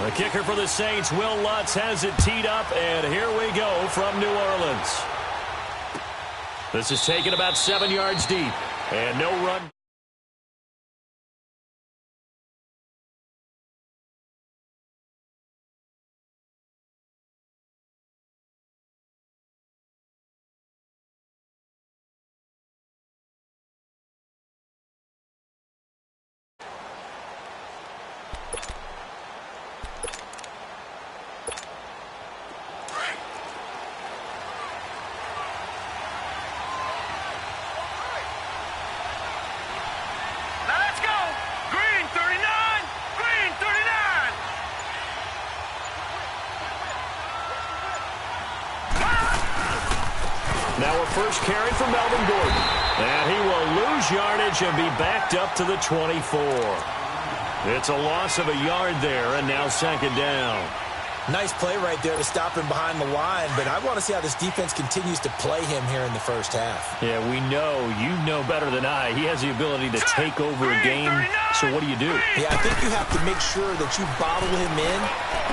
The kicker for the Saints, Will Lutz, has it teed up, and here we go from New Orleans. This is taken about 7 yards deep, and no run. Now a first carry for Melvin Gordon. And he will lose yardage and be backed up to the 24. It's a loss of a yard there, and now second down. Nice play right there to stop him behind the line, but I want to see how this defense continues to play him here in the first half. Yeah, we know. You know better than I. He has the ability to take over a game, so what do you do? Yeah, I think you have to make sure that you bottle him in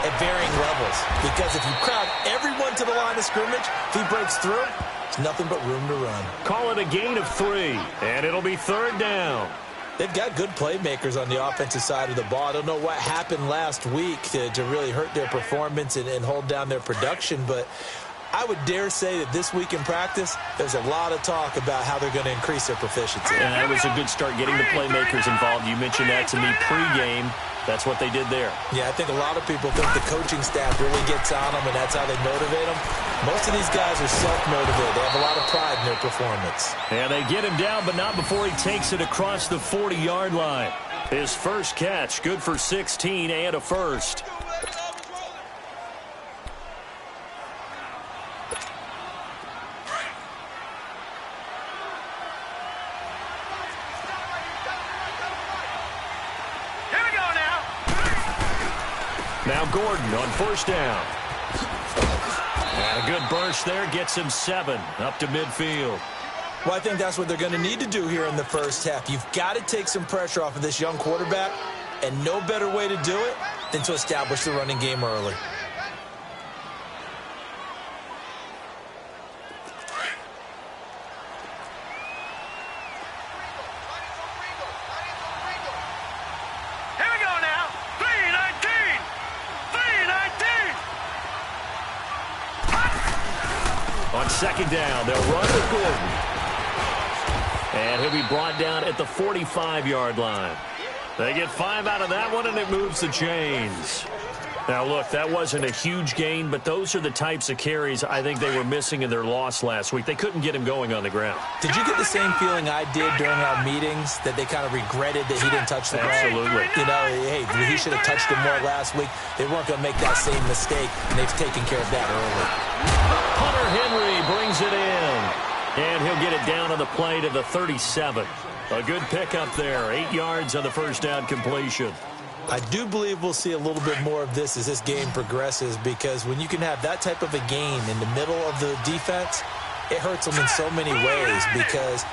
at varying levels, because if you crowd everyone to the line of scrimmage, if he breaks through, there's nothing but room to run. Call it a gain of 3, and it'll be third down. They've got good playmakers on the offensive side of the ball. I don't know what happened last week to really hurt their performance and hold down their production, but I would dare say that this week in practice, there's a lot of talk about how they're going to increase their proficiency. And that was a good start getting the playmakers involved. You mentioned that to me pregame. That's what they did there. Yeah, I think a lot of people think the coaching staff really gets on them, and that's how they motivate them. Most of these guys are self-motivated. They have a lot of pride in their performance. And they get him down, but not before he takes it across the 40-yard line. His first catch, good for 16 and a first. Now Gordon on first down. And a good burst there gets him 7 up to midfield. Well, I think that's what they're going to need to do here in the first half. You've got to take some pressure off of this young quarterback, and no better way to do it than to establish the running game early. On second down, they'll run with Gordon. And he'll be brought down at the 45-yard line. They get 5 out of that one, and it moves the chains. Now, look, that wasn't a huge gain, but those are the types of carries I think they were missing in their loss last week. They couldn't get him going on the ground. Did you get the same feeling I did during our meetings, that they kind of regretted that he didn't touch the ball? Absolutely. You know, hey, he should have touched him more last week. They weren't going to make that same mistake, and they've taken care of that early. Hunter Henry brings it in, and he'll get it down on the play to the 37. A good pickup there, 8 yards on the first down completion. I do believe we'll see a little bit more of this as this game progresses, because when you can have that type of a gain in the middle of the defense, it hurts them in so many ways, because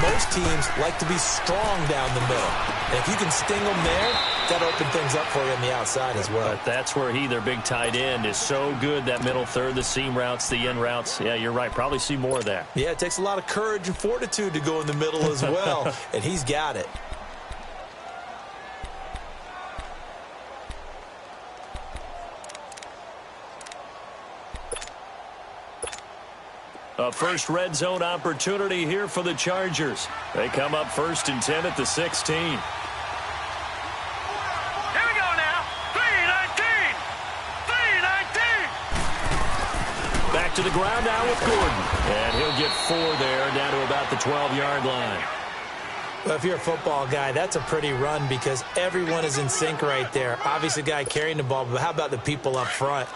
most teams like to be strong down the middle. And if you can sting them there, that opens things up for you on the outside as well. But that's where their big tight end, is so good, that middle third, the seam routes, the end routes. Yeah, you're right. Probably see more of that. Yeah, it takes a lot of courage and fortitude to go in the middle as well, and he's got it. A first red zone opportunity here for the Chargers. They come up 1st and 10 at the 16. Here we go now. 3-19. 3-19. Back to the ground now with Gordon. And he'll get 4 there, down to about the 12-yard line. Well, if you're a football guy, that's a pretty run, because everyone is in sync right there. Obviously, the guy carrying the ball, but how about the people up front?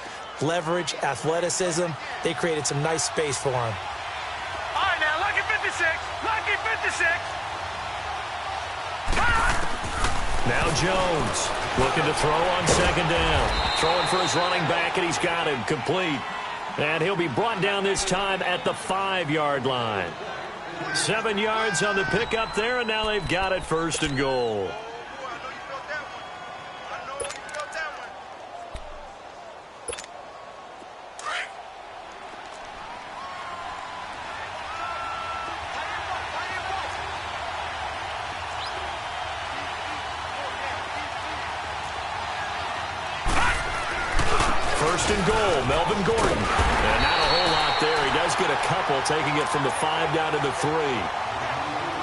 Leverage, athleticism, they created some nice space for him. All right, now, lucky 56. Lucky 56. Now Jones looking to throw on second down. Throwing for his running back, and he's got him complete. And he'll be brought down this time at the 5-yard line. 7 yards on the pickup there, and now they've got it 1st and goal. First and goal, Melvin Gordon. And not a whole lot there. He does get a couple, taking it from the 5 down to the 3.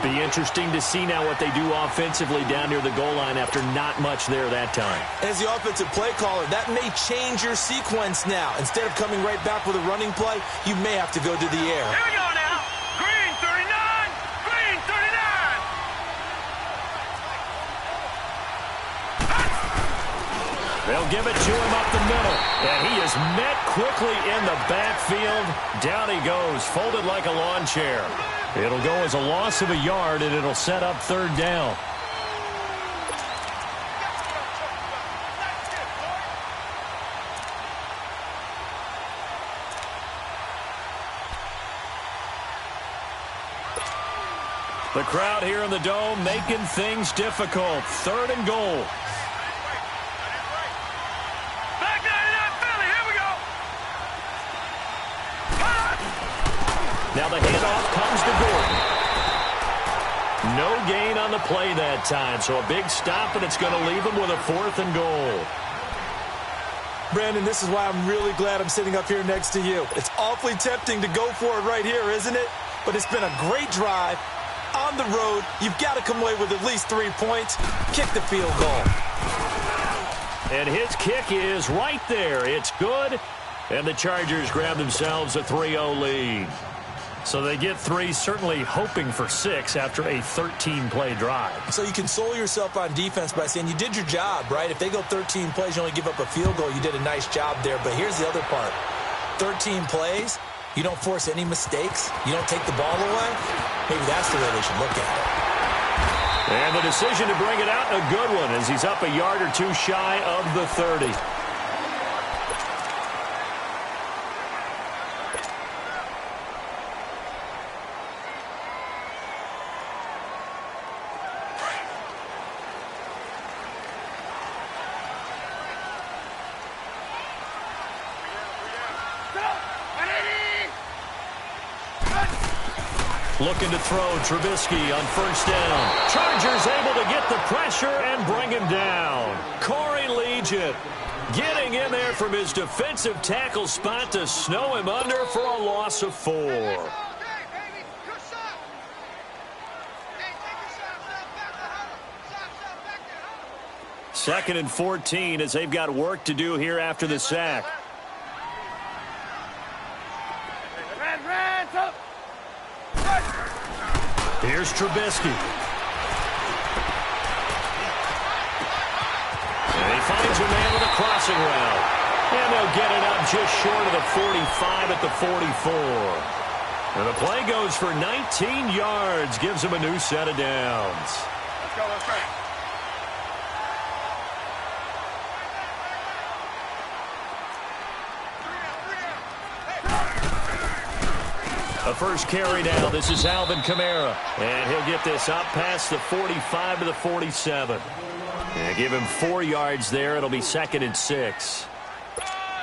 Be interesting to see now what they do offensively down near the goal line after not much there that time. As the offensive play caller, that may change your sequence now. Instead of coming right back with a running play, you may have to go to the air. Here we go now. Green 39. Green 39. They'll give it to him up the middle. And he is met quickly in the backfield. Down he goes, folded like a lawn chair. It'll go as a loss of a yard, and it'll set up 3rd down. The crowd here in the Dome making things difficult. 3rd and goal. Back 99 Philly. Here we go. Now the handoff comes to Gordon. No gain on the play that time, so a big stop, and it's going to leave him with a 4th and goal. Brandon, this is why I'm really glad I'm sitting up here next to you. It's awfully tempting to go for it right here, isn't it? But it's been a great drive. On the road, you've got to come away with at least 3 points. Kick the field goal. And his kick is right there. It's good. And the Chargers grab themselves a 3-0 lead. So they get 3, certainly hoping for 6 after a 13-play drive. So you console yourself on defense by saying you did your job, right? If they go 13 plays, you only give up a field goal, you did a nice job there. But here's the other part. 13 plays, you don't force any mistakes, you don't take the ball away. Maybe that's the way they should look at it. And the decision to bring it out, a good one, as he's up a yard or 2 shy of the 30. Looking to throw, Trubisky on 1st down. Chargers able to get the pressure and bring him down. Corey Legion getting in there from his defensive tackle spot to snow him under for a loss of 4. 2nd and 14 as they've got work to do here after the sack. Here's Trubisky. And he finds a man with a crossing route. And they'll get it up just short of the 45 at the 44. And the play goes for 19 yards. Gives him a new set of downs. Let's go, let's go. A first carry now. This is Alvin Kamara. And he'll get this up past the 45 to the 47. And give him 4 yards there. It'll be 2nd and 6.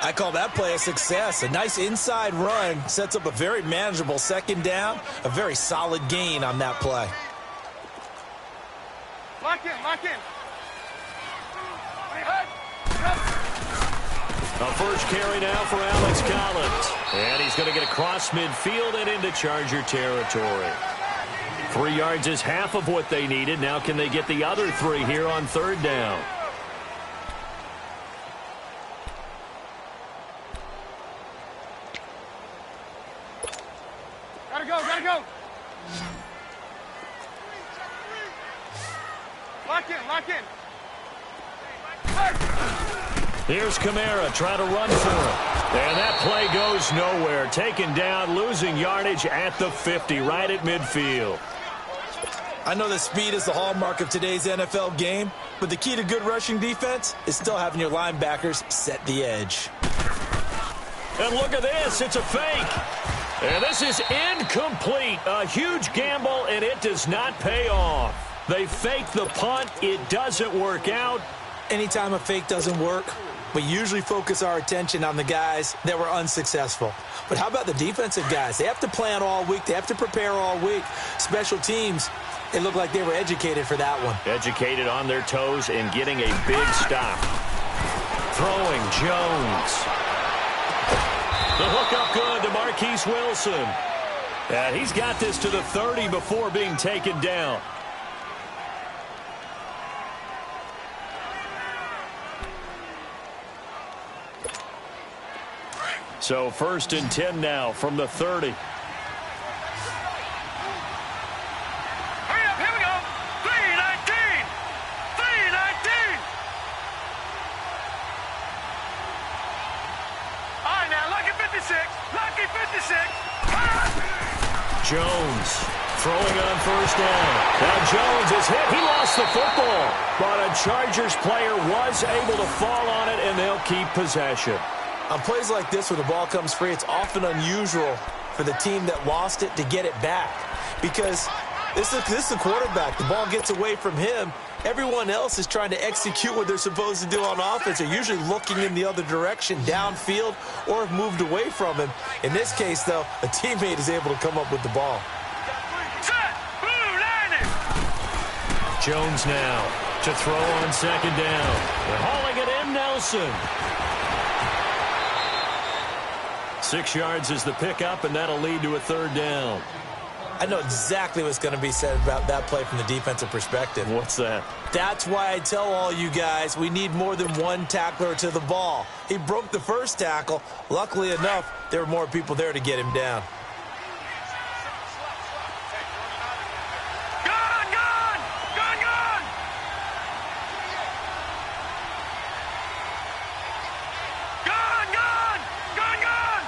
I call that play a success. A nice inside run sets up a very manageable 2nd down. A very solid gain on that play. Lock in, lock in. A first carry now for Alex Collins. And he's going to get across midfield and into Charger territory. 3 yards is half of what they needed. Now can they get the other 3 here on 3rd down? Gotta go, gotta go. Lock in, lock in. Here's Kamara trying to run for it. And that play goes nowhere. Taken down, losing yardage at the 50, right at midfield. I know that speed is the hallmark of today's NFL game, but the key to good rushing defense is still having your linebackers set the edge. And look at this. It's a fake. And this is incomplete. A huge gamble, and it does not pay off. They fake the punt. It doesn't work out. Anytime a fake doesn't work, we usually focus our attention on the guys that were unsuccessful. But how about the defensive guys? They have to plan all week. They have to prepare all week. Special teams, it looked like they were educated for that one. Educated on their toes and getting a big stop. Throwing Jones. The hook up good to Marquise Wilson. And he's got this to the 30 before being taken down. So 1st and 10 now from the 30. Hurry up, here we go. 3:19. 3:19. All right, now, lucky 56. Lucky 56. Jones throwing on 1st down. Now Jones is hit. He lost the football. But a Chargers player was able to fall on it, and they'll keep possession. On plays like this where the ball comes free, it's often unusual for the team that lost it to get it back. Because this is the quarterback. The ball gets away from him. Everyone else is trying to execute what they're supposed to do on offense. They're usually looking in the other direction, downfield, or have moved away from him. In this case, though, a teammate is able to come up with the ball. Set. Blue Niners. Jones now to throw on 2nd down. They're hauling it in, Nelson. 6 yards is the pickup, and that'll lead to a 3rd down. I know exactly what's going to be said about that play from the defensive perspective. What's that? That's why I tell all you guys we need more than one tackler to the ball. He broke the 1st tackle. Luckily enough, there were more people there to get him down. Gone, gone. Gone, gone. Gone, gone. Gone, gone.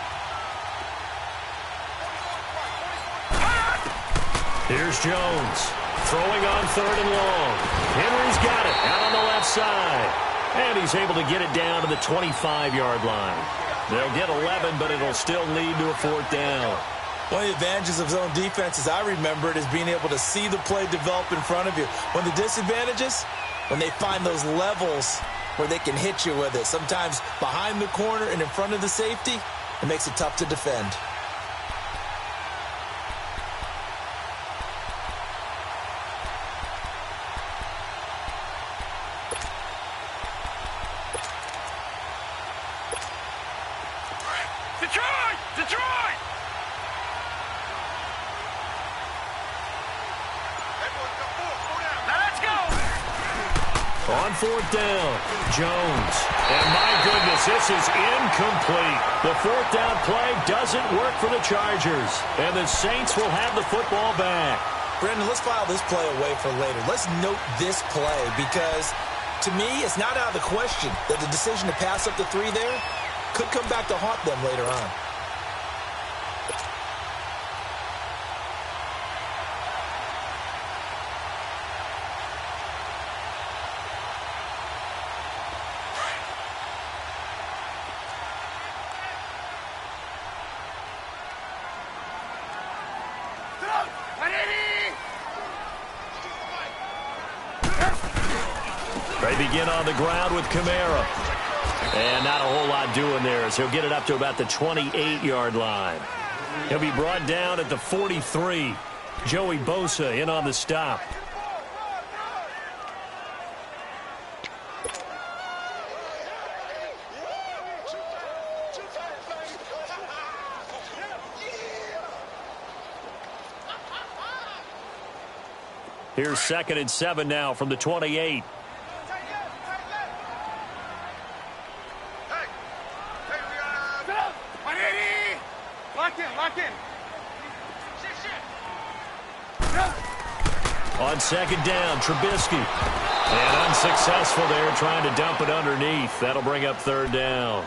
Here's Jones throwing on 3rd and long. Henry's got it out on the left side. And he's able to get it down to the 25-yard line. They'll get 11, but it'll still lead to a 4th down. One of the advantages of zone defense, as I remember it, is being able to see the play develop in front of you. One of the disadvantages, when they find those levels where they can hit you with it. Sometimes behind the corner and in front of the safety, it makes it tough to defend. Detroit! Detroit! Now let's go! On 4th down, Jones. And my goodness, this is incomplete. The 4th down play doesn't work for the Chargers. And the Saints will have the football back. Brandon, let's file this play away for later. Let's note this play because, to me, it's not out of the question that the decision to pass up the 3 there could come back to haunt them later on. They begin on the ground with Kamara. And not a whole lot doing there as he'll get it up to about the 28-yard line. He'll be brought down at the 43. Joey Bosa in on the stop. Here's 2nd and 7 now from the 28. Lock in. On 2nd down, Trubisky. And unsuccessful there, trying to dump it underneath. That'll bring up 3rd down.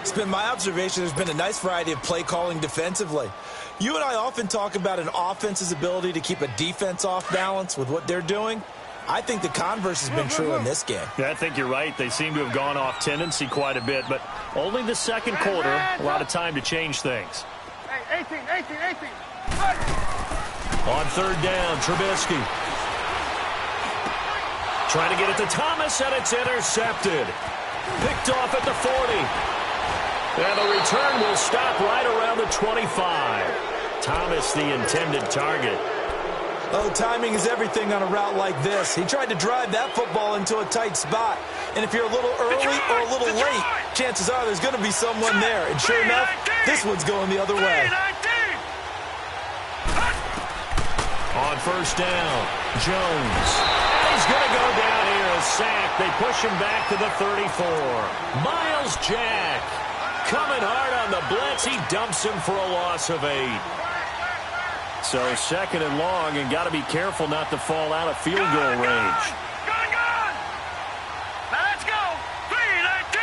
It's been my observation there's been a nice variety of play calling defensively. You and I often talk about an offense's ability to keep a defense off balance with what they're doing. I think the converse has been true in this game. Yeah, I think you're right. They seem to have gone off tendency quite a bit, but only the 2nd quarter, a lot of time to change things. Hey, 18. On 3rd down, Trubisky. Trying to get it to Thomas, and it's intercepted. Picked off at the 40. And the return will stop right around the 25. Thomas, the intended target. Oh, timing is everything on a route like this. He tried to drive that football into a tight spot. And if you're a little early or a little late, chances are there's going to be someone there. And sure enough, this one's going the other way. On first down, Jones. He's going to go down here, a sack. They push him back to the 34. Miles Jack coming hard on the blitz. He dumps him for a loss of 8. So second and long, and got to be careful not to fall out of field goal range. Gone! Now let's go! 3-19!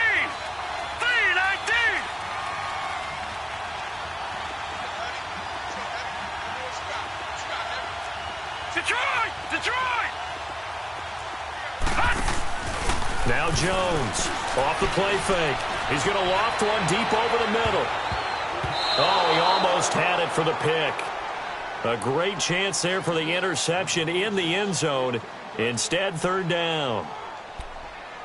3-19! Detroit! Now Jones off the play fake. He's going to loft one deep over the middle. Oh, he almost had it for the pick. A great chance there for the interception in the end zone. Instead, third down.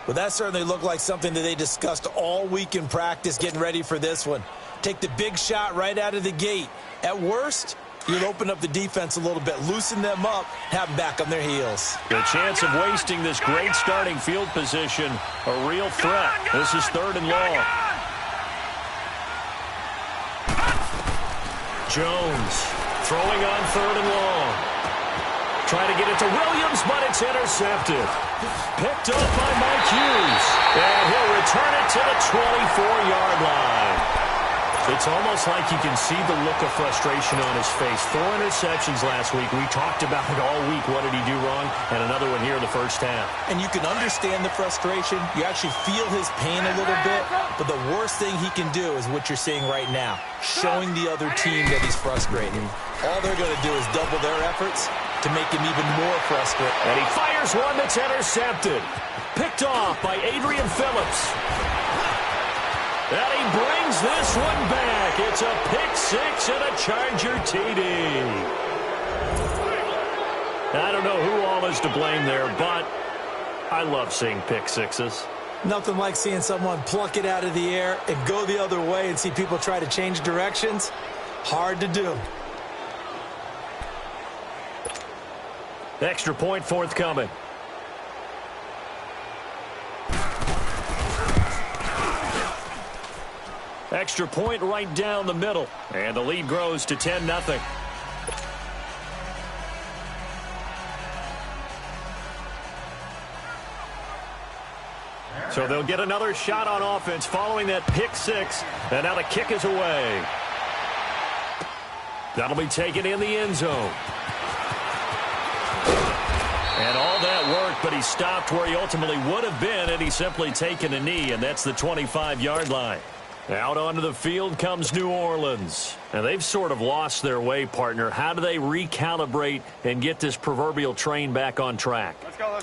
Well, that certainly looked like something that they discussed all week in practice getting ready for this one. Take the big shot right out of the gate. At worst, you'll open up the defense a little bit, loosen them up, have them back on their heels. The chance of wasting this great starting field position, a real threat. This is third and long. Jones throwing on third and long. Trying to get it to Williams, but it's intercepted. Picked up by Mike Hughes. And he'll return it to the 24-yard line. It's almost like you can see the look of frustration on his face. 4 interceptions last week. We talked about it all week. What did he do wrong? And another one here in the first half. And you can understand the frustration. You actually feel his pain a little bit. But the worst thing he can do is what you're seeing right now, showing the other team that he's frustrated. All they're going to do is double their efforts to make him even more frustrated. And he fires one that's intercepted. Picked off by Adrian Phillips. And he brings this one back. It's a pick six and a Charger TD. I don't know who all is to blame there, but I love seeing pick sixes. Nothing like seeing someone pluck it out of the air and go the other way and see people try to change directions. Hard to do. Extra point forthcoming. Extra point right down the middle. And the lead grows to 10-0. So they'll get another shot on offense following that pick six. And now the kick is away. That'll be taken in the end zone. And all that worked, but he stopped where he ultimately would have been, and he's simply taken a knee, and that's the 25-yard line. Out onto the field comes New Orleans. And they've sort of lost their way, partner. How do they recalibrate and get this proverbial train back on track?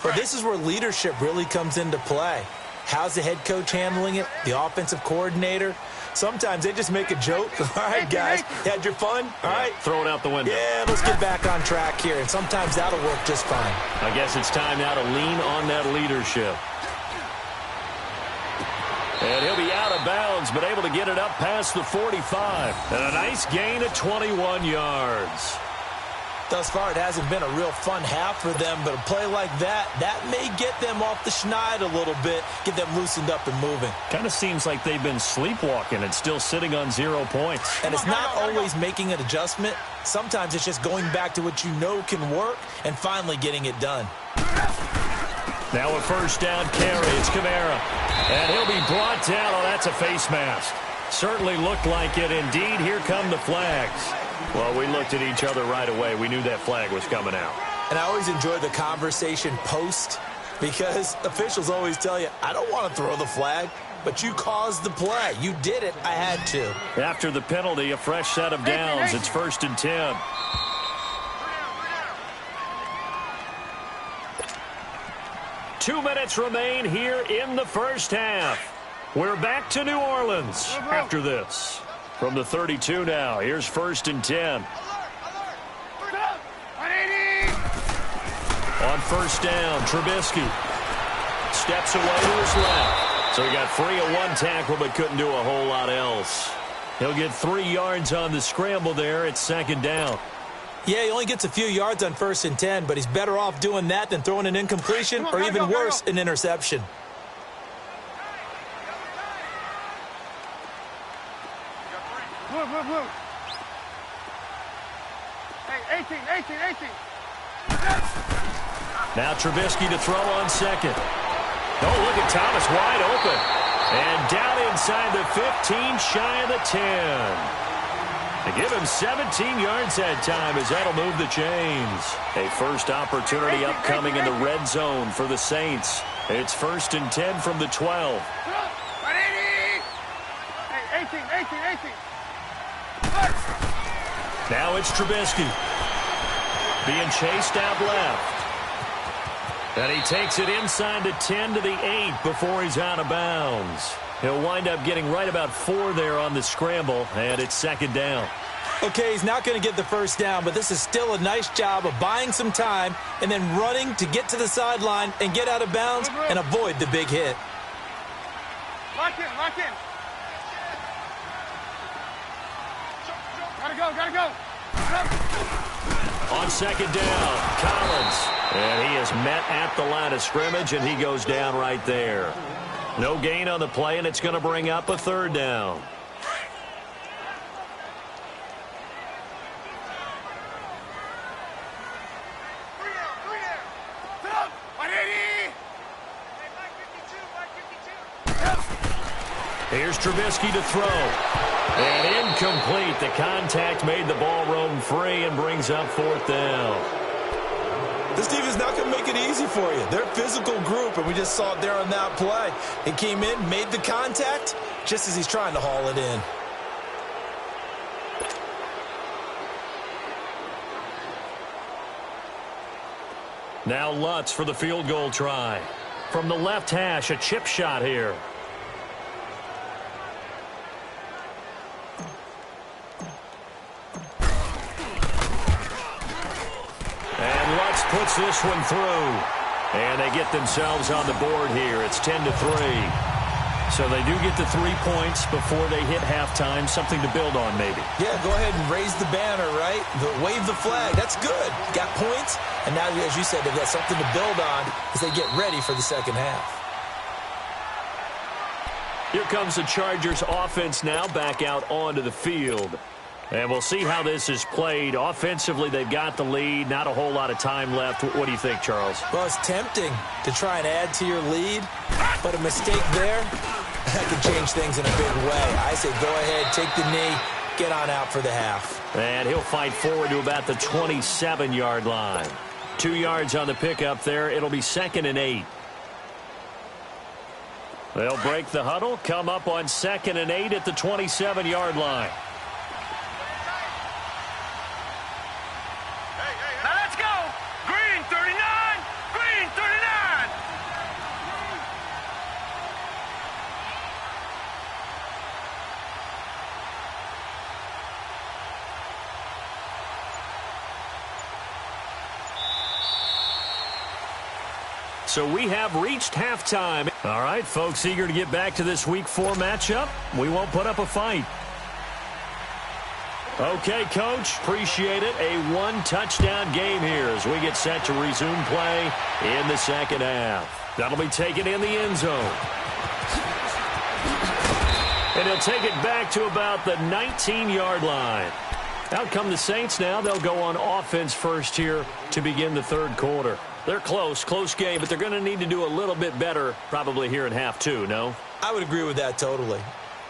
Well, this is where leadership really comes into play. How's the head coach handling it? The offensive coordinator? Sometimes they just make a joke. All right, guys, had your fun? All right. Throw it out the window. Yeah, let's get back on track here. And sometimes that'll work just fine. I guess it's time now to lean on that leadership. And he'll be out of bounds, but able to get it up past the 45. And a nice gain of 21 yards. Thus far, it hasn't been a real fun half for them, but a play like that may get them off the schneid a little bit, get them loosened up and moving. Kind of seems like they've been sleepwalking and still sitting on 0 points. And it's not always making an adjustment. Sometimes it's just going back to what you know can work and finally getting it done. Now a first down carry. It's Kamara. And he'll be brought down. Oh, that's a face mask. Certainly looked like it. Indeed, here come the flags. Well, we looked at each other right away. We knew that flag was coming out. And I always enjoy the conversation post because officials always tell you, I don't want to throw the flag, but you caused the play. You did it. I had to. After the penalty, a fresh set of downs. It's 1st and 10. Two minutes remain here in the first half. We're back to New Orleans after this. From the 32 now, here's 1st and 10. On first down, Trubisky steps away to his left. So he got free of one tackle but couldn't do a whole lot else. He'll get 3 yards on the scramble there. It's 2nd down. Yeah, he only gets a few yards on 1st and 10, but he's better off doing that than throwing an incompletion or even worse, an interception. Move. Hey, 18. Now Trubisky to throw on second. Oh, look at Thomas wide open. And down inside the 15, shy of the 10. They give him 17 yards that time as that'll move the chains. A first opportunity upcoming in the red zone for the Saints. It's 1st and 10 from the 12. Hey, 18. Now it's Trubisky. Being chased out left. And he takes it inside the 10 to the 8 before he's out of bounds. He'll wind up getting right about 4 there on the scramble, and it's 2nd down. Okay, he's not going to get the first down, but this is still a nice job of buying some time and then running to get to the sideline and get out of bounds and avoid the big hit. Lock in. Gotta go. On 2nd down, Collins. And he is met at the line of scrimmage, and he goes down right there. No gain on the play, and it's going to bring up a 3rd down. Here's Trubisky to throw. And incomplete. The contact made the ball roam free and brings up 4th down. This team is not going to make it easy for you. They're a physical group, and we just saw it there on that play. He came in, made the contact, just as he's trying to haul it in. Now Lutz for the field goal try. From the left hash, a chip shot here. Puts this one through. And they get themselves on the board here. It's 10-3. So they do get the 3 points before they hit halftime. Something to build on, maybe. Yeah, go ahead and raise the banner, right? Wave the flag. That's good. Got points. And now, as you said, they've got something to build on as they get ready for the second half. Here comes the Chargers offense now back out onto the field. And we'll see how this is played. Offensively, they've got the lead. Not a whole lot of time left. What do you think, Charles? Well, it's tempting to try and add to your lead, but a mistake there, that could change things in a big way. I say go ahead, take the knee, get on out for the half. And he'll fight forward to about the 27-yard line. 2 yards on the pickup there. It'll be 2nd and 8. They'll break the huddle, come up on 2nd and 8 at the 27-yard line. So we have reached halftime. All right, folks, eager to get back to this Week 4 matchup. We won't put up a fight. Okay, Coach, appreciate it. A 1-touchdown game here as we get set to resume play in the second half. That'll be taken in the end zone. And he'll take it back to about the 19-yard line. Out come the Saints now. They'll go on offense first here to begin the third quarter. They're close game, but they're going to need to do a little bit better probably here in half 2, no? I would agree with that totally.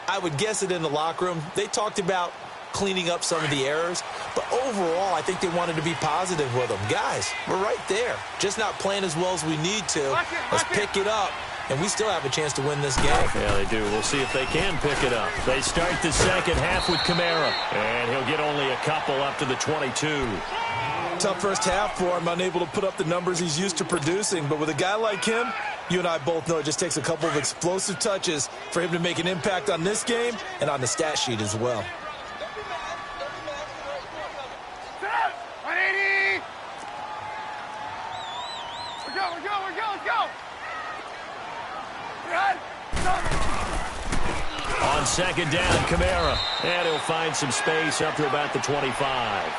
I would guess it in the locker room. They talked about cleaning up some of the errors, but overall, I think they wanted to be positive with them. Guys, we're right there. Just not playing as well as we need to. Let's pick it up, and we still have a chance to win this game. Yeah, they do. We'll see if they can pick it up. They start the second half with Kamara, and he'll get only a couple up to the 22. Tough first half for him, unable to put up the numbers he's used to producing. But with a guy like him, you and I both know it just takes a couple of explosive touches for him to make an impact on this game and on the stat sheet as well. 180! We're go! On second down, Kamara. And he'll find some space up to about the 25.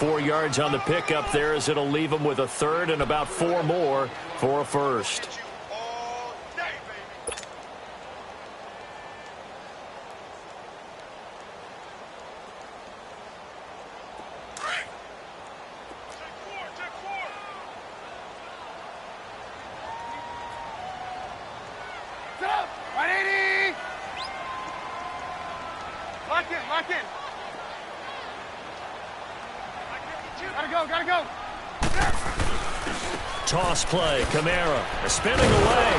4 yards on the pickup there, as it'll leave them with a third and about 4 more for a first. Gotta go. Toss play, Kamara spinning away.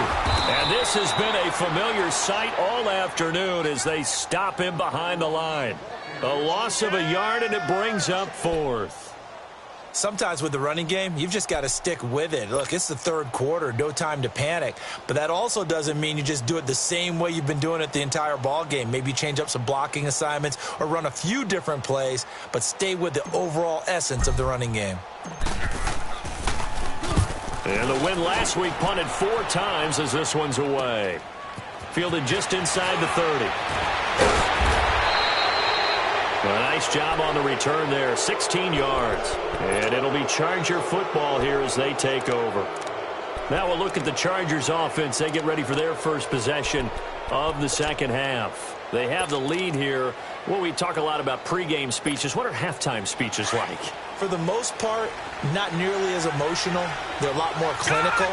And this has been a familiar sight all afternoon as they stop him behind the line. A loss of a yard, and it brings up fourth. Sometimes with the running game, you've just got to stick with it. Look, it's the third quarter, no time to panic. But that also doesn't mean you just do it the same way you've been doing it the entire ball game. Maybe change up some blocking assignments or run a few different plays, but stay with the overall essence of the running game. And the win last week punted 4 times as this one's away. Fielded just inside the 30. A nice job on the return there, 16 yards. And it'll be Charger football here as they take over. Now we'll look at the Chargers offense. They get ready for their first possession of the second half. They have the lead here. Well, we talk a lot about pregame speeches. What are halftime speeches like? For the most part, not nearly as emotional. They're a lot more clinical.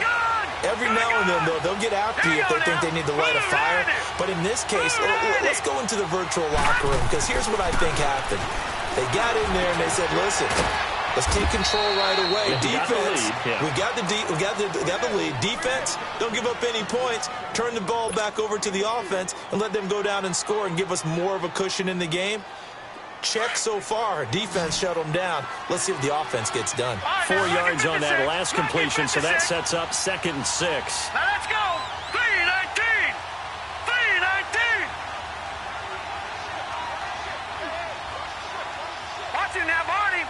Every now and then, they'll get after you if they think they need to light a fire. But in this case, let's go into the virtual locker room, because here's what I think happened. They got in there and they said, listen, let's take control right away. Defense, we got the lead. Defense, don't give up any points. Turn the ball back over to the offense and let them go down and score and give us more of a cushion in the game. Check so far. Defense shut them down. Let's see if the offense gets done. 4 yards on that last completion, so that sets up 2nd and 6. Now let's go. 3-19. 3-19. Watching that, Barney.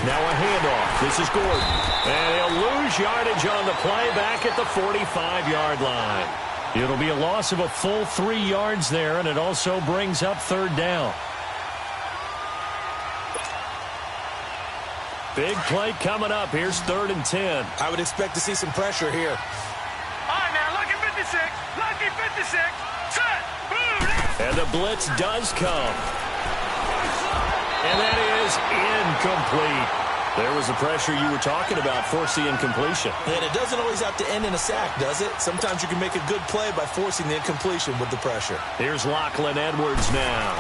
Now a handoff. This is Gordon. And he'll lose yardage on the play back at the 45-yard line. It'll be a loss of a full 3 yards there, and it also brings up 3rd down. Big play coming up. Here's 3rd and 10. I would expect to see some pressure here. All right, now, lucky 56. Lucky 56. Set. Boom. And the blitz does come. And that is incomplete. There was the pressure you were talking about, force the incompletion. And it doesn't always have to end in a sack, does it? Sometimes you can make a good play by forcing the incompletion with the pressure. Here's Lachlan Edwards now,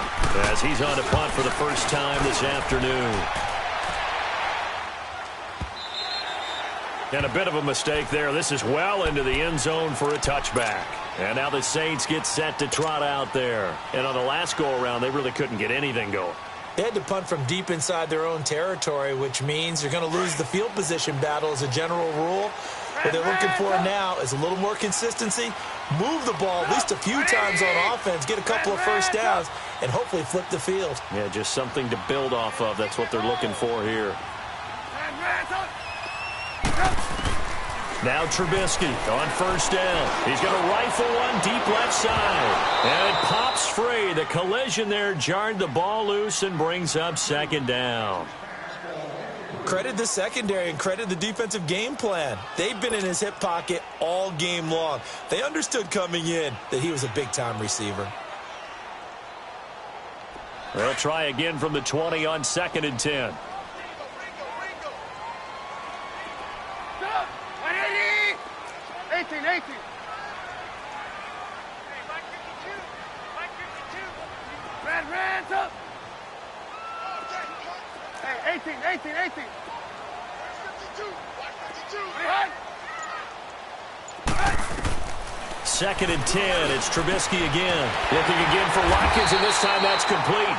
as he's on to punt for the first time this afternoon. And a bit of a mistake there. This is well into the end zone for a touchback. And now the Saints get set to trot out there. And on the last go-around, they really couldn't get anything going. They had to punt from deep inside their own territory, which means you're going to lose the field position battle as a general rule. What they're looking for now is a little more consistency, move the ball at least a few times on offense, get a couple of first downs, and hopefully flip the field. Yeah, just something to build off of. That's what they're looking for here. Now Trubisky on first down. He's going to rifle one deep left side. And it pops free. The collision there jarred the ball loose and brings up 2nd down. Credit the secondary and credit the defensive game plan. They've been in his hip pocket all game long. They understood coming in that he was a big-time receiver. They'll try again from the 20 on 2nd and 10. 18. Hey, Mike 52. Mike 52. Red up. Hey, 18. 52. Right. 2nd and 10. It's Trubisky again. Looking again for Watkins, and this time that's complete.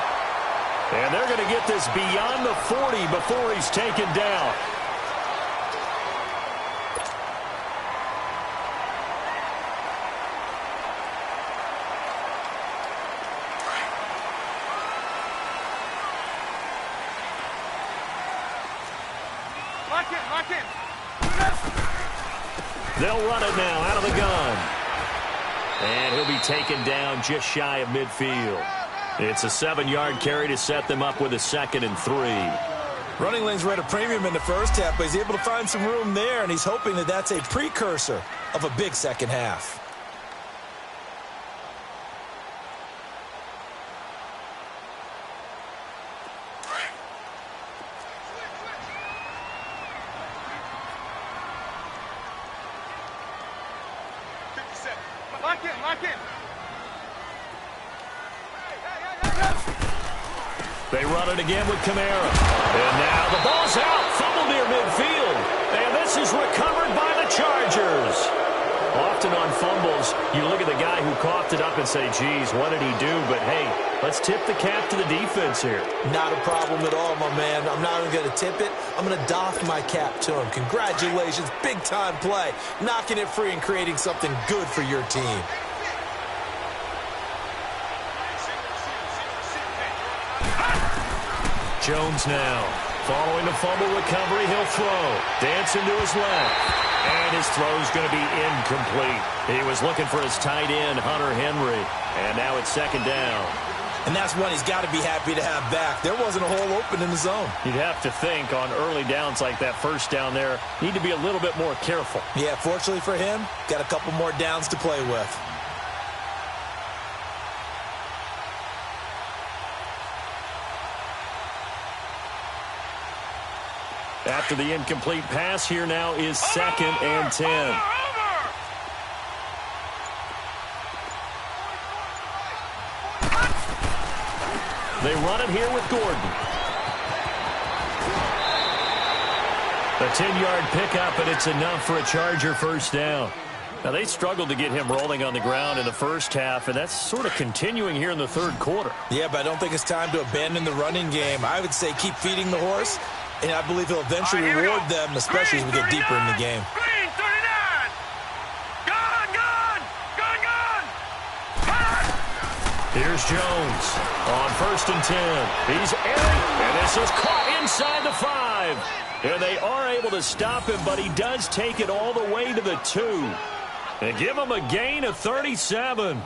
And they're going to get this beyond the 40 before he's taken down. Lock in. They'll run it now out of the gun. And he'll be taken down just shy of midfield. It's a 7-yard carry to set them up with a 2nd and 3. Running lanes were at a premium in the first half, but he's able to find some room there, and he's hoping that that's a precursor of a big second half. Lock in. They run it again with Kamara. And now the ball's out. Fumble near midfield. And this is recovered by the Chargers. Often on fumbles, you look at the guy who coughed it up and say, geez, what did he do? But, hey, let's tip the cap to the defense here. Not a problem at all, my man. I'm not even going to tip it. I'm going to doff my cap to him. Congratulations. Big-time play. Knocking it free and creating something good for your team. Jones now. Following the fumble recovery, he'll throw. Dancing to his left. And his throw's going to be incomplete. He was looking for his tight end, Hunter Henry. And now it's 2nd down. And that's one he's got to be happy to have back. There wasn't a hole open in the zone. You'd have to think on early downs like that first down there, need to be a little bit more careful. Yeah, fortunately for him, got a couple more downs to play with. After the incomplete pass, here now is 2nd and 10. They run it here with Gordon. A 10-yard pickup, and it's enough for a Charger first down. Now, they struggled to get him rolling on the ground in the first half, and that's sort of continuing here in the third quarter. Yeah, but I don't think it's time to abandon the running game. I would say keep feeding the horse, and I believe he'll eventually reward them, especially as we get deeper in the game. Green 39. Gone. Here's Jones on 1st and 10. He's airing, and this is caught inside the 5. And they are able to stop him, but he does take it all the way to the 2. And give him a gain of 37.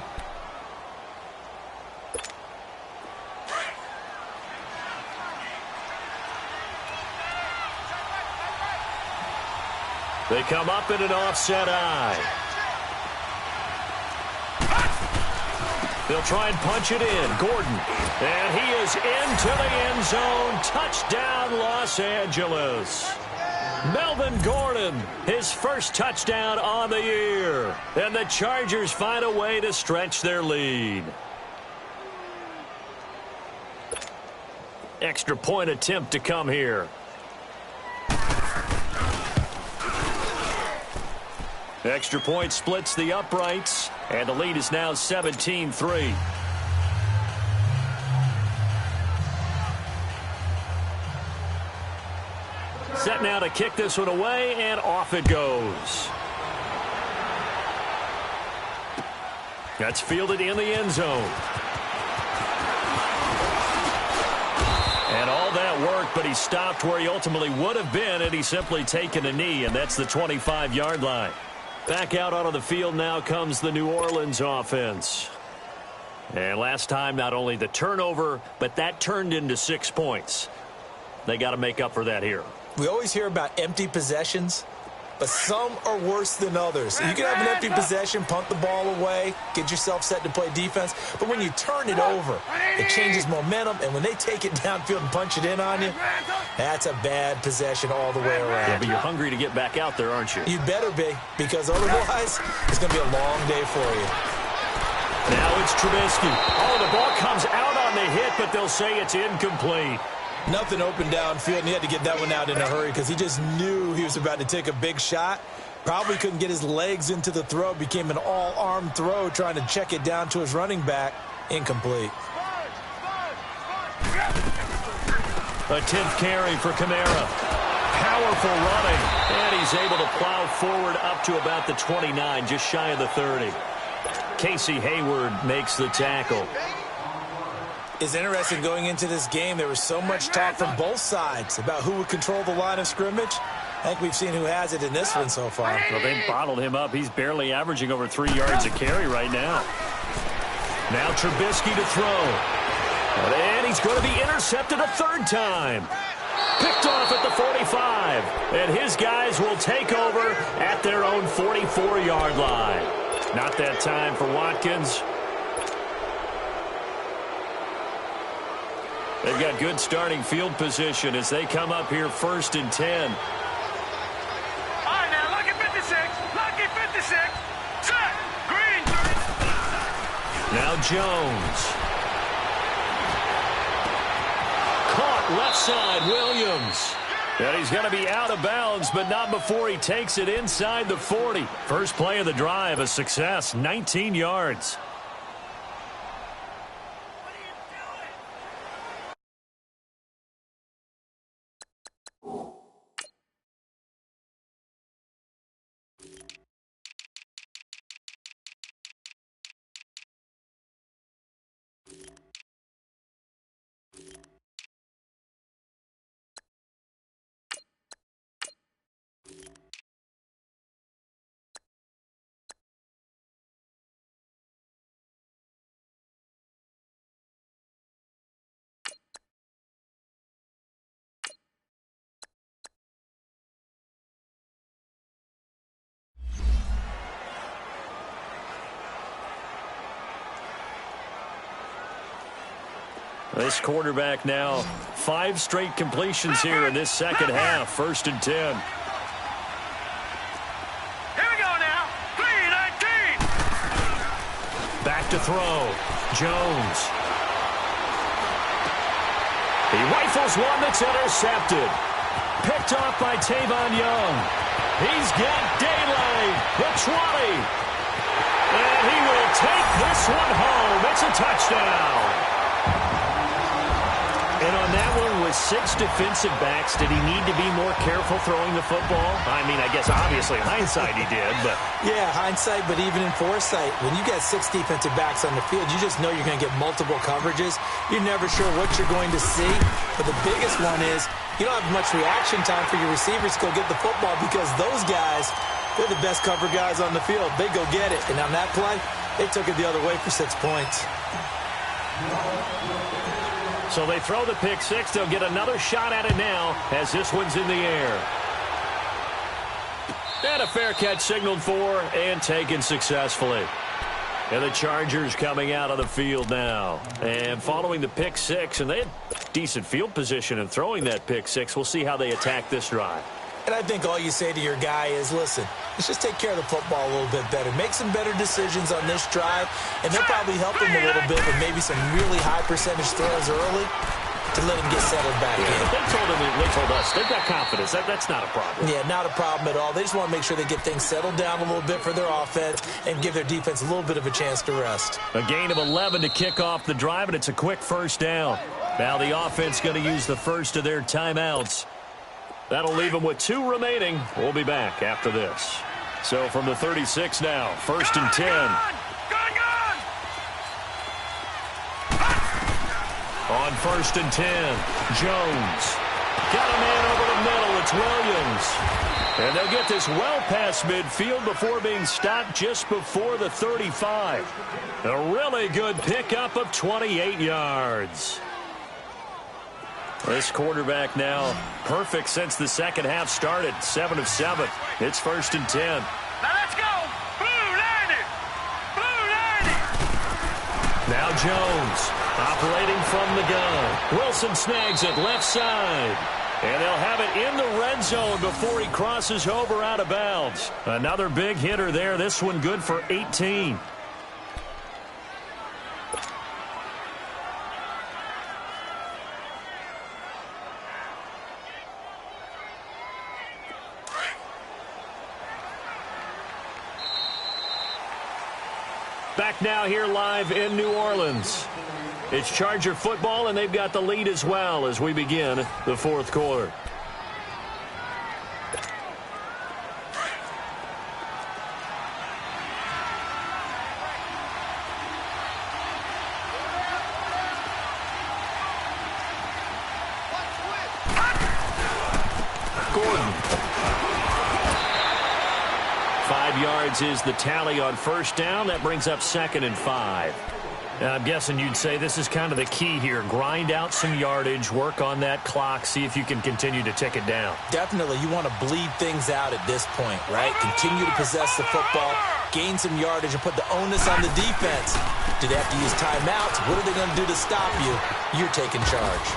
They come up in an offset eye. They'll try and punch it in. Gordon. And he is into the end zone. Touchdown, Los Angeles. Melvin Gordon, his first touchdown on the year. And the Chargers find a way to stretch their lead. Extra point attempt to come here. Extra point splits the uprights, and the lead is now 17-3. Set now to kick this one away, and off it goes. That's fielded in the end zone. And all that work, but he stopped where he ultimately would have been, and he's simply taken a knee, and that's the 25-yard line. Back out onto the field now comes the New Orleans offense. And last time, not only the turnover, but that turned into 6 points. They got to make up for that here. We always hear about empty possessions, but some are worse than others. You can have an empty possession, punt the ball away, get yourself set to play defense, but when you turn it over, it changes momentum, and when they take it downfield and punch it in on you, that's a bad possession all the way around. Yeah, but you're hungry to get back out there, aren't you? You better be, because otherwise, it's going to be a long day for you. Now it's Trubisky. Oh, the ball comes out on the hit, but they'll say it's incomplete. Nothing open downfield, and he had to get that one out in a hurry because he just knew he was about to take a big shot. Probably couldn't get his legs into the throw. Became an all-arm throw trying to check it down to his running back. Incomplete. A 10th carry for Kamara. Powerful running. And he's able to plow forward up to about the 29, just shy of the 30. Casey Hayward makes the tackle. It's interesting going into this game. There was so much talk from both sides about who would control the line of scrimmage. I think we've seen who has it in this one so far. Well, they bottled him up. He's barely averaging over 3 yards a carry right now. Now Trubisky to throw. And he's going to be intercepted a third time. Picked off at the 45. And his guys will take over at their own 44-yard line. Not that time for Watkins. They've got good starting field position as they come up here 1st and 10. All right, now, lucky 56. Lucky 56. Set. Green. Now Jones. Caught left side, Williams. And he's going to be out of bounds, but not before he takes it inside the 40. First play of the drive, a success, 19 yards. This quarterback now 5 straight completions here in this second half. 1st and 10. Here we go now. 3-19. Back to throw. Jones. He rifles one that's intercepted. Picked off by Tavon Young. He's got daylight. The 20. And he will take this one home. It's a touchdown. And on that one, with 6 defensive backs, did he need to be more careful throwing the football? I mean, I guess obviously hindsight he did, but... Yeah, hindsight, but even in foresight, when you got 6 defensive backs on the field, you just know you're going to get multiple coverages. You're never sure what you're going to see. But the biggest one is you don't have much reaction time for your receivers to go get the football because those guys, they're the best cover guys on the field. They go get it. And on that play, they took it the other way for 6 points. So they throw the pick 6. They'll get another shot at it now as this one's in the air. And a fair catch signaled for and taken successfully. And the Chargers coming out of the field now. And following the pick 6, and they had decent field position in throwing that pick 6. We'll see how they attack this drive. And I think all you say to your guy is, listen, let's just take care of the football a little bit better. Make some better decisions on this drive, and they'll probably help him a little bit with maybe some really high percentage throws early to let him get settled back in. But they told us they've got confidence. That's not a problem. Yeah, not a problem at all. They just want to make sure they get things settled down a little bit for their offense and give their defense a little bit of a chance to rest. A gain of 11 to kick off the drive, and it's a quick first down. Now the offense going to use the first of their timeouts. That'll leave them with 2 remaining. We'll be back after this. So from the 36 now, 1st and 10. Gone. On 1st and 10, Jones. Got a man over the middle. It's Williams. And they'll get this well past midfield before being stopped just before the 35. A really good pickup of 28 yards. This quarterback now perfect since the second half started. 7 of 7. It's 1st and 10. Now let's go. Blue 90. Blue 90. Now Jones operating from the gun. Wilson snags it left side. And they'll have it in the red zone before he crosses over out of bounds. Another big hitter there. This one good for 18. Back now here live in New Orleans. It's Charger football, and they've got the lead as well as we begin the 4th quarter. Gordon. 5 yards is the tally on 1st down. That brings up 2nd and 5. I'm guessing you'd say this is kind of the key here. Grind out some yardage, work on that clock, see if you can continue to tick it down. Definitely, you want to bleed things out at this point, right? Continue to possess the football, gain some yardage, and put the onus on the defense. Do they have to use timeouts? What are they going to do to stop you? You're taking charge.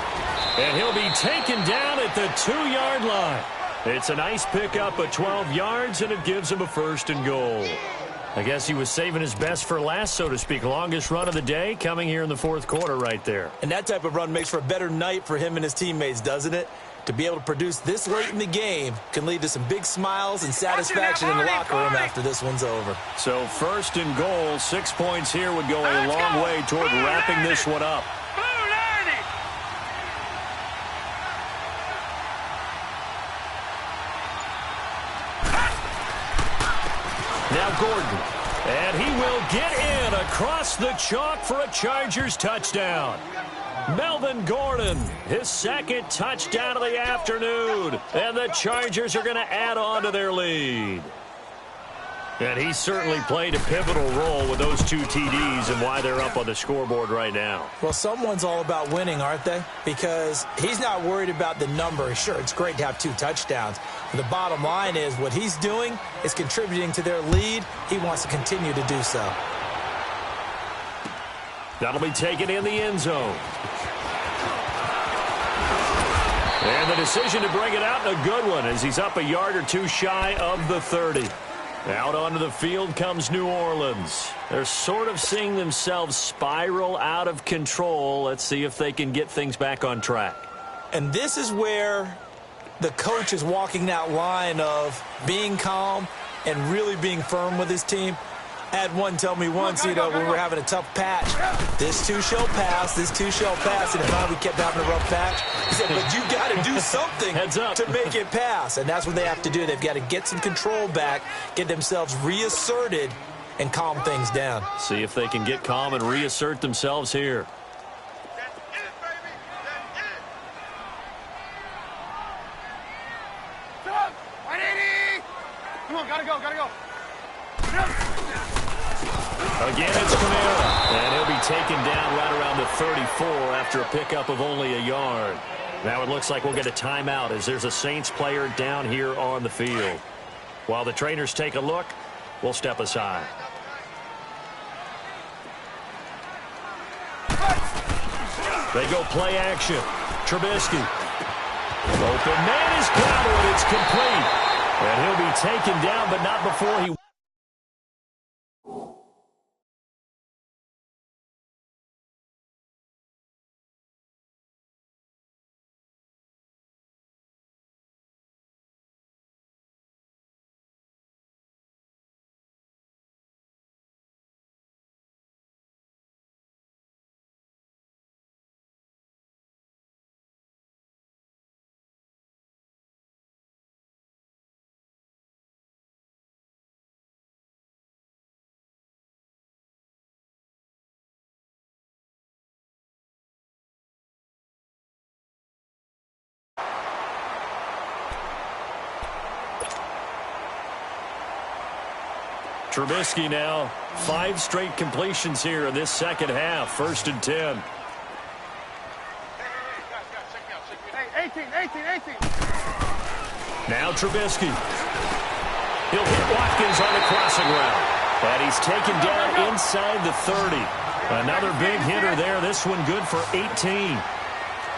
And he'll be taken down at the 2-yard line. It's a nice pickup of 12 yards, and it gives him a 1st and goal. I guess he was saving his best for last, so to speak. Longest run of the day coming here in the 4th quarter right there. And that type of run makes for a better night for him and his teammates, doesn't it? To be able to produce this late in the game can lead to some big smiles and satisfaction in the locker room after this one's over. So 1st and goal, 6 points here would go a long way toward wrapping this one up. Now Gordon, and he will get in across the chalk for a Chargers touchdown. Melvin Gordon, his 2nd touchdown of the afternoon, and the Chargers are going to add on to their lead. And he certainly played a pivotal role with those 2 TDs and why they're up on the scoreboard right now. Well, someone's all about winning, aren't they? Because he's not worried about the number. Sure, it's great to have 2 touchdowns. But the bottom line is what he's doing is contributing to their lead. He wants to continue to do so. That'll be taken in the end zone. And the decision to bring it out, a good one, as he's up a yard or 2 shy of the 30. Out onto the field comes New Orleans. They're sort of seeing themselves spiral out of control. Let's see if they can get things back on track. And this is where the coach is walking that line of being calm and really being firm with his team. I had one tell me once, when we were having a tough patch, this too shall pass, this too shall pass, and if not, we kept having a rough patch. He said, but you got to do something to make it pass, and that's what they have to do. They've got to get some control back, get themselves reasserted, and calm things down. See if they can get calm and reassert themselves here. Come on, gotta go. Again, it's Kamara, and he'll be taken down right around the 34 after a pickup of only a yard. Now it looks like we'll get a timeout as there's a Saints player down here on the field. While the trainers take a look, we'll step aside. They go play action. Trubisky. Open man is countered. It's complete. And he'll be taken down, but not before he... Trubisky now, 5 straight completions here in this second half. 1st and 10. Hey, 18. Now Trubisky. He'll hit Watkins on the crossing route. And he's taken down inside the 30. Another big hitter there. This one good for 18.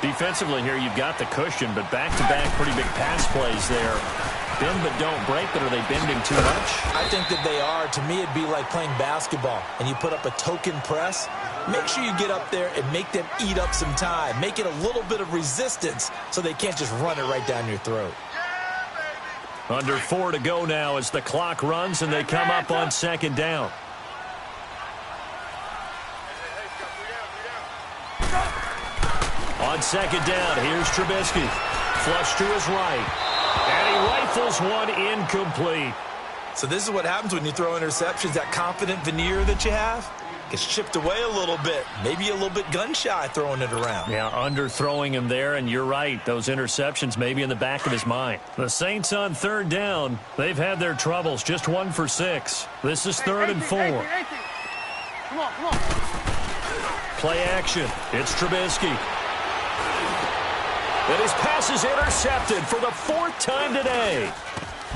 Defensively here, you've got the cushion, but back-to-back pretty big pass plays there. Bend but don't break, but are they bending too much? I think that they are. To me, it'd be like playing basketball, and you put up a token press. Make sure you get up there and make them eat up some time. Make it a little bit of resistance so they can't just run it right down your throat. Under 4 to go now as the clock runs, and they come up on 2nd down. On 2nd down, here's Trubisky. Flush to his right. And he rifles one incomplete. So this is what happens when you throw interceptions. That confident veneer that you have gets chipped away a little bit. Maybe a little bit gun-shy throwing it around. Yeah, underthrowing him there, and you're right. Those interceptions maybe in the back of his mind. The Saints on 3rd down. They've had their troubles. Just 1 for 6. This is 3rd and 4. 18. Come on. Play action. It's Trubisky. And his pass is intercepted for the 4th time today.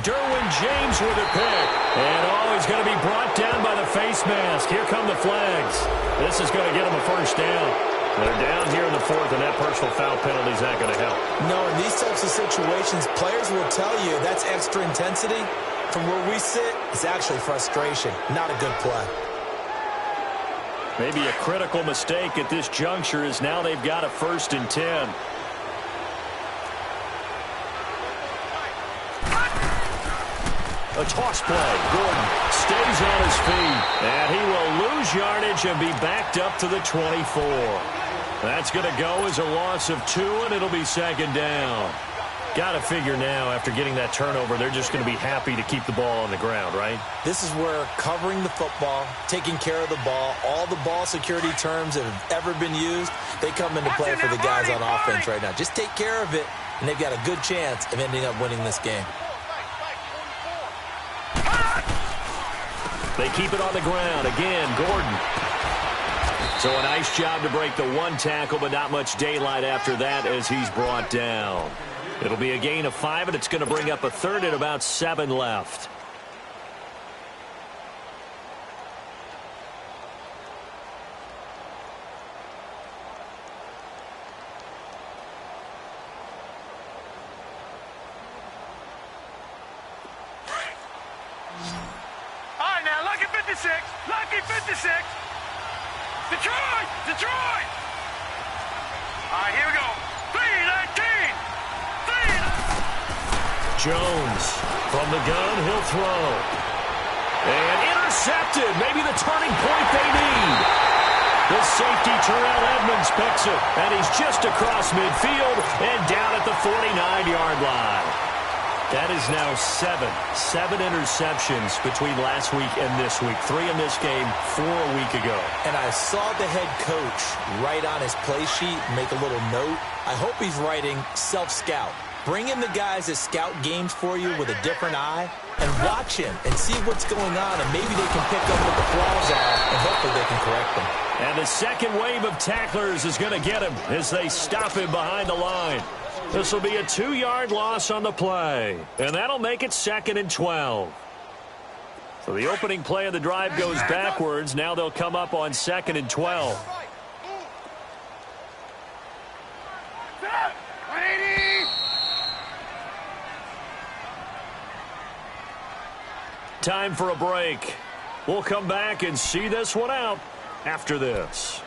Derwin James with a pick. And, he's going to be brought down by the face mask. Here come the flags. This is going to get him a first down. They're down here in the 4th, and that personal foul penalty is not going to help. No, in these types of situations, players will tell you that's extra intensity. From where we sit, it's actually frustration. Not a good play. Maybe a critical mistake at this juncture is now they've got a 1st and 10. A toss play. Gordon stays on his feet. And he will lose yardage and be backed up to the 24. That's going to go as a loss of 2, and it'll be 2nd down. Got to figure now, after getting that turnover, they're just going to be happy to keep the ball on the ground, right? This is where covering the football, taking care of the ball, all the ball security terms that have ever been used, they come into play for the guys on offense right now. Just take care of it, and they've got a good chance of ending up winning this game. They keep it on the ground. Again, Gordon. So a nice job to break the 1 tackle, but not much daylight after that as he's brought down. It'll be a gain of 5, and it's going to bring up a 3rd and about 7 left. All right, now, lucky 56. Lucky 56. Detroit! Detroit! All right, here we go. 3-19. Jones from the gun, he'll throw. And intercepted, maybe the turning point they need. The safety, Terrell Edmonds, picks it, and he's just across midfield and down at the 49-yard line. That is now 7 interceptions between last week and this week. 3 in this game, 4 a week ago. And I saw the head coach write on his play sheet, make a little note. I hope he's writing self-scout. Bring in the guys that scout games for you with a different eye and watch him and see what's going on, and maybe they can pick up what the flaws are, and hopefully they can correct them. And the second wave of tacklers is going to get him as they stop him behind the line. This will be a 2-yard loss on the play, and that'll make it 2nd and 12. So the opening play of the drive goes backwards. Now they'll come up on 2nd and 12. Time for a break. We'll come back and see this one out after this.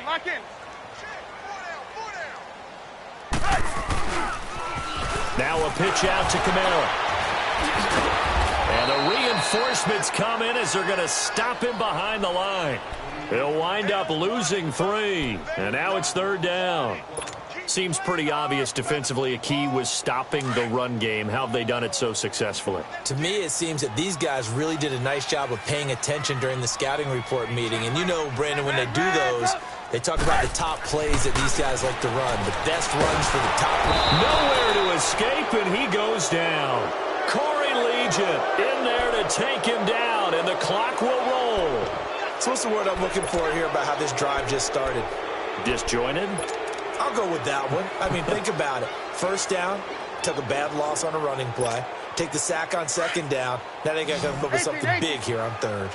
Lock in. Now a pitch out to Kamara. And the reinforcements come in as they're going to stop him behind the line. He'll wind up losing 3. And now it's 3rd down. Seems pretty obvious defensively a key was stopping the run game. How have they done it so successfully? To me, it seems that these guys really did a nice job of paying attention during the scouting report meeting. And you know, Brandon, when they do those, they talk about the top plays that these guys like to run. The best runs for the top. Nowhere to escape, and he goes down. Corey Legion in there to take him down, and the clock will roll. So what's the word I'm looking for here about how this drive just started? Disjointed? I'll go with that one. I mean, think about it. First down, took a bad loss on a running play. Take the sack on 2nd down. Now they got to come up with something big here on 3rd.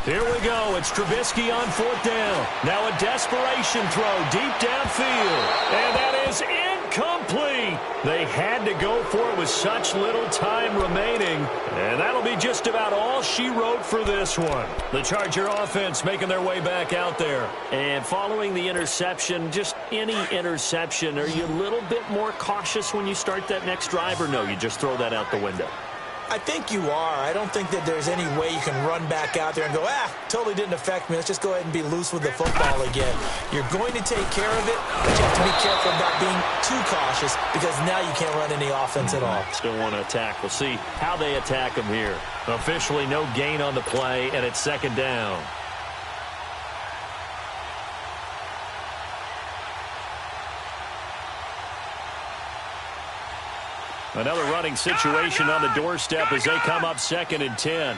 Here we go. It's Trubisky on 4th down. Now a desperation throw deep downfield. And that is incomplete. They had to go for it with such little time remaining. And that'll be just about all she wrote for this one. The Charger offense making their way back out there. And following the interception, just any interception, are you a little bit more cautious when you start that next drive, or no, you just throw that out the window? I think you are. I don't think that there's any way you can run back out there and go, totally didn't affect me. Let's just go ahead and be loose with the football again. You're going to take care of it, but you have to be careful about being too cautious because now you can't run any offense at all. Still want to attack. We'll see how they attack them here. Officially no gain on the play, and it's second down. Another running situation on the doorstep as they come up 2nd and 10.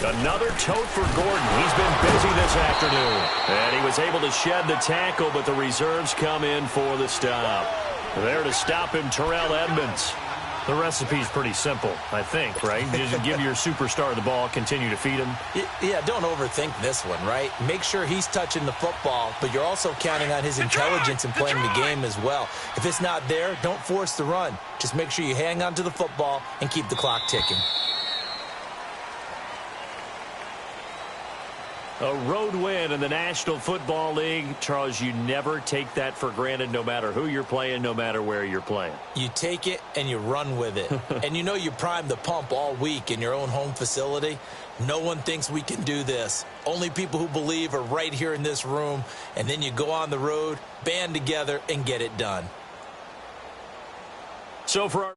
Another tote for Gordon. He's been busy this afternoon. And he was able to shed the tackle, but the reserves come in for the stop. There to stop him, Terrell Edmonds. The recipe's pretty simple, I think, right? Just give your superstar the ball, continue to feed him. Yeah, don't overthink this one, right? Make sure he's touching the football, but you're also counting on his intelligence in playing the game as well. If it's not there, don't force the run. Just make sure you hang on to the football and keep the clock ticking. A road win in the National Football League. Charles, you never take that for granted no matter who you're playing, no matter where you're playing. You take it and you run with it. And you know you primed the pump all week in your own home facility. No one thinks we can do this. Only people who believe are right here in this room. And then you go on the road, band together, and get it done. So for our